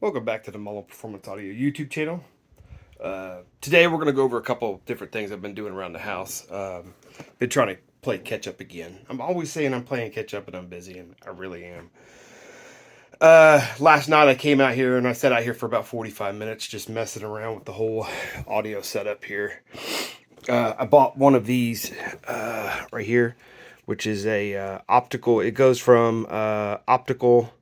Welcome back to the Mullen Performance Audio YouTube channel. Today we're going to go over a couple different things I've been doing around the house. Been trying to play catch up again. I'm always saying I'm playing catch up and I'm busy, and I really am. Last night I came out here and I sat out here for about 45 minutes just messing around with the whole audio setup here. I bought one of these right here, which is a optical. It goes from optical.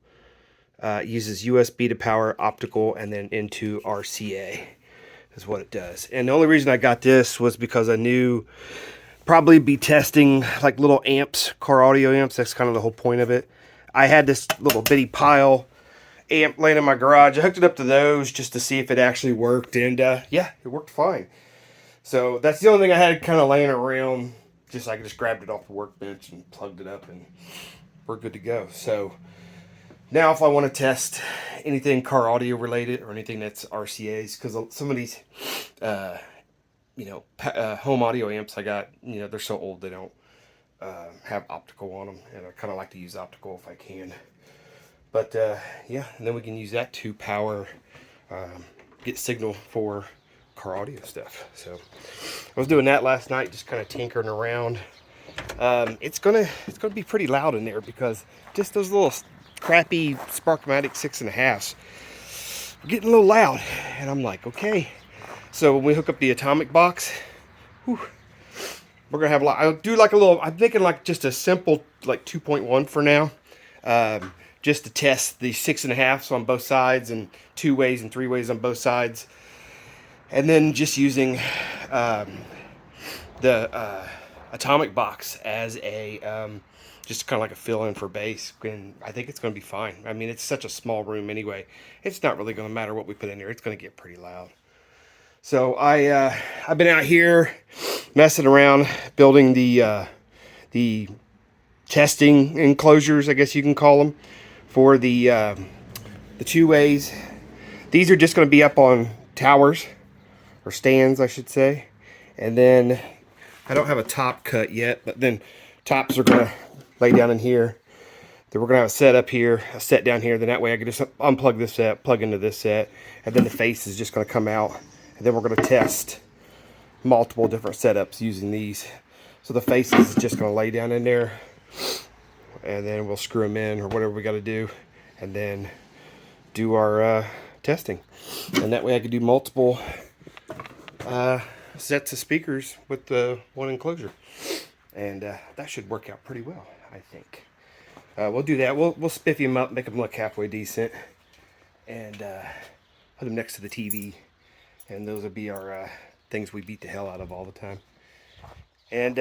Uses USB to power optical and then into RCA is what it does. And the only reason I got this was because I knew probably be testing like little amps, car audio amps. That's kind of the whole point of it. I had this little bitty pile amp laying in my garage. I hooked it up to those just to see if it actually worked. And yeah, it worked fine. So that's the only thing I had kind of laying around. I just grabbed it off the workbench and plugged it up and we're good to go. So now, if I want to test anything car audio related or anything that's RCAs, because some of these, home audio amps I got, they're so old they don't have optical on them, and I kind of like to use optical if I can. But yeah, and then we can use that to power, get signal for car audio stuff. So I was doing that last night, just kind of tinkering around. It's gonna be pretty loud in there because just those little crappy Sparkmatic 6.5s getting a little loud, and I'm like, okay. So when we hook up the atomic box, we're gonna have a lot. I'll do like a little. I'm thinking like just a simple like 2.1 for now, just to test the 6.5s on both sides and 2 ways and 3 ways on both sides, and then just using the atomic box as a just kind of like a fill-in for bass, and I think it's going to be fine. I mean, it's such a small room anyway. It's not really going to matter what we put in there. It's going to get pretty loud. So I've been out here messing around, building the testing enclosures, I guess you can call them, for the 2 ways. These are just going to be up on towers, or stands, I should say. And then I don't have a top cut yet, but then tops are going to lay down in here. Then we're going to have a set up here, a set down here. Then that way I can just unplug this set, plug into this set, and then the face is just going to come out. And then we're going to test multiple different setups using these. So the face is just going to lay down in there, and then we'll screw them in or whatever we got to do, and then do our testing. And that way I can do multiple sets of speakers with the one enclosure. And that should work out pretty well, I think. We'll do that. We'll spiffy them up, make them look halfway decent, and put them next to the TV. And those will be our things we beat the hell out of all the time. And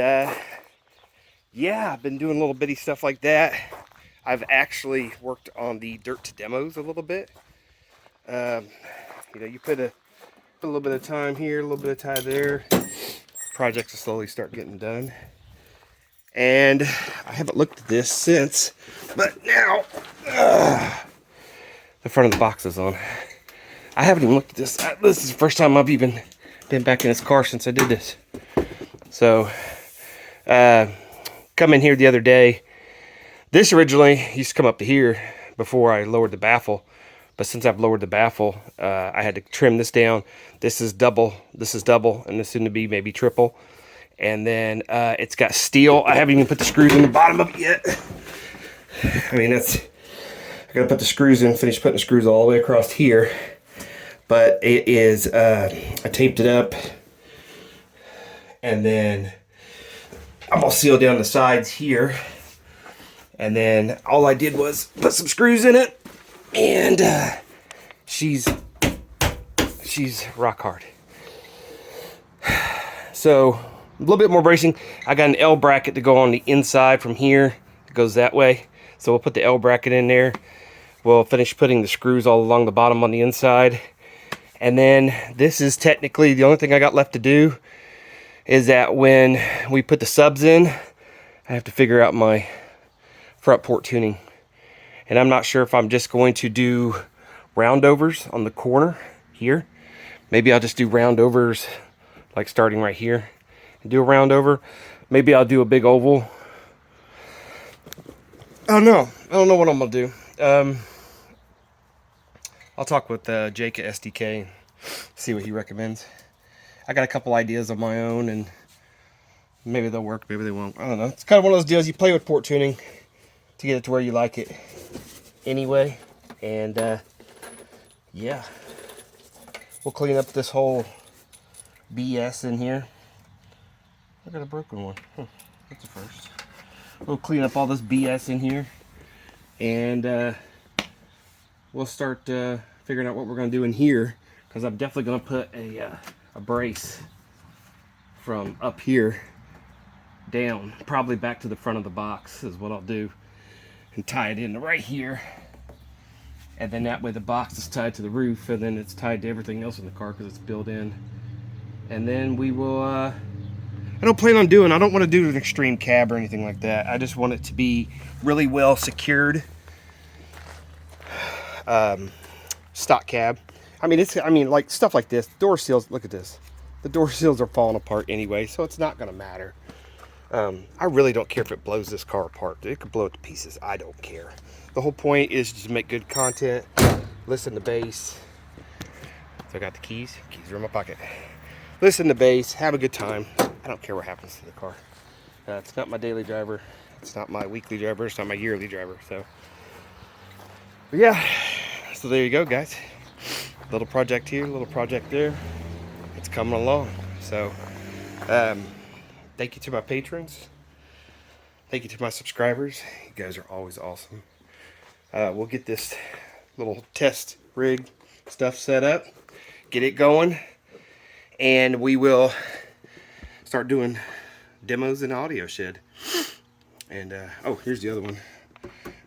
yeah, I've been doing little bitty stuff like that. I've actually worked on the dirt demos a little bit. You put a little bit of time here, a little bit of time there. Projects will slowly start getting done. And I haven't looked at this since, but now the front of the box is on. I haven't even looked at this. This is the first time I've even been back in this car since I did this. So, come in here the other day. This originally used to come up to here before I lowered the baffle. But since I've lowered the baffle, I had to trim this down. This is double, and this is soon to be maybe triple. And then it's got steel. I haven't even put the screws in the bottom of it yet. I mean, I gotta put the screws in, finish putting the screws all the way across here. But it is, I taped it up. And then I'm gonna seal down the sides here. And then all I did was put some screws in it. And she's rock hard. So a little bit more bracing. I got an L bracket to go on the inside from here. It goes that way. So we'll put the L bracket in there. We'll finish putting the screws all along the bottom on the inside. And then this is technically the only thing I got left to do, is that when we put the subs in, I have to figure out my front port tuning. And I'm not sure if I'm just going to do roundovers on the corner here. Maybe I'll just do roundovers like starting right here and do a roundover. Maybe I'll do a big oval. I don't know. I don't know what I'm gonna do. I'll talk with Jake at SDK, see what he recommends. I got a couple ideas of my own, and maybe they'll work, maybe they won't. I don't know. It's kind of one of those deals you play with port tuning to get it to where you like it anyway. And yeah, we'll clean up this whole BS in here. I got a broken one. That's the first. We'll clean up all this BS in here, and we'll start figuring out what we're going to do in here, because I'm definitely going to put a brace from up here down, probably back to the front of the box is what I'll do, and tie it in right here. And then that way the box is tied to the roof, and then it's tied to everything else in the car because it's built in. And then we will, I don't want to do an extreme cab or anything like that. I just want it to be really well secured. Stock cab. I mean, like stuff like this, door seals, look at this. The door seals are falling apart anyway, so it's not going to matter. I really don't care if it blows this car apart. It could blow it to pieces. I don't care. The whole point is just to make good content, listen to bass. So I got the keys. Keys are in my pocket. Listen to bass, have a good time. I don't care what happens to the car. It's not my daily driver. It's not my weekly driver. It's not my yearly driver. So, but yeah. So there you go, guys. Little project here, little project there. It's coming along. So, thank you to my patrons. Thank you to my subscribers. You guys are always awesome. We'll get this little test rig stuff set up, get it going, and we will start doing demos in Audio Shed. And oh, here's the other one.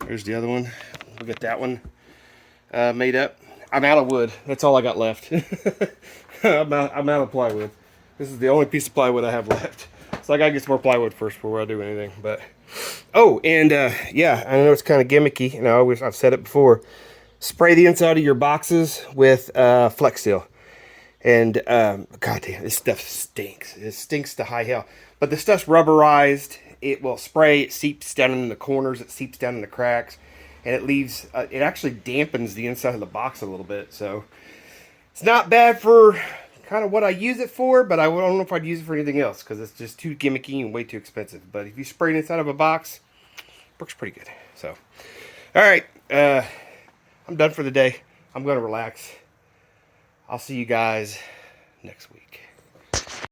Here's the other one. We'll get that one made up. I'm out of wood. That's all I got left. I'm out of plywood. This is the only piece of plywood I have left. So I gotta get some more plywood first before I do anything. But oh, and yeah, I know it's kind of gimmicky, and I've said it before. Spray the inside of your boxes with Flex Seal, and goddamn, this stuff stinks. It stinks to high hell. But the stuff's rubberized. It will spray. It seeps down in the corners. It seeps down in the cracks, and it leaves. It actually dampens the inside of the box a little bit. So it's not bad for kind of what I use it for, but I don't know if I'd use it for anything else because it's just too gimmicky and way too expensive. But if you spray it inside of a box, it works pretty good. So, all right, I'm done for the day. I'm going to relax. I'll see you guys next week.